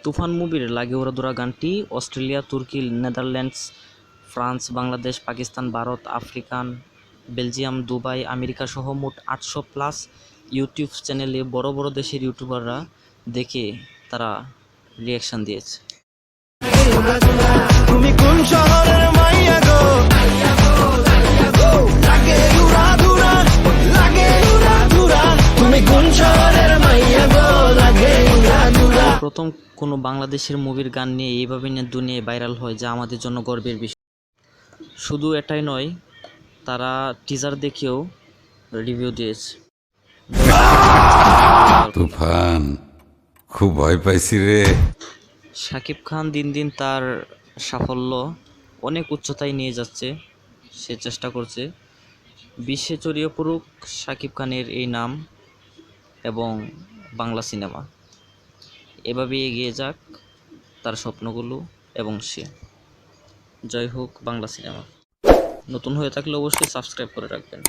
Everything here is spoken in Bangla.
তুফান মুভির লাগে উড়াদুরা গানটি অস্ট্রেলিয়া, তুর্কি, Netherlands, France, Bangladesh, Pakistan, Bharat, African, Belgium, Dubai, America সহ মোট 800+ ইউটিউব চ্যানেলে বড় বড় দেশের ইউটিউবাররা দেখে তারা রিয়াকশন দিয়েছে। তুমি কোন শহরের মাইয়া গো? লাগে উড়াধুরা, লাগে উড়াধুরা। তুমি কোন শহরের মাইয়া গো? লাগে উড়াধুরা। প্রথম কোনো বাংলাদেশের মুভির গান নিয়ে এইভাবে দুনিয়ায় ভাইরাল হয়, যা আমাদের জন্য গর্বের বিষয়। শুধু এটাই নয়, তারা টিজার দেখেও রিভিউ দিয়েছে। তুফান, খুব ভয় পাইছি রে। শাকিব খান দিন দিন তার সাফল্য অনেক উচ্চতায় নিয়ে যাচ্ছে, সে চেষ্টা করছে বিশ্বে ছড়িয়ে পড়ুক শাকিব খানের এই নাম এবং বাংলা সিনেমা এভাবে এগিয়ে যাক তার স্বপ্নগুলো এবং সে। জয় হোক বাংলা সিনেমা। নতুন হয়ে থাকলে অবশ্যই সাবস্ক্রাইব করে রাখবেন।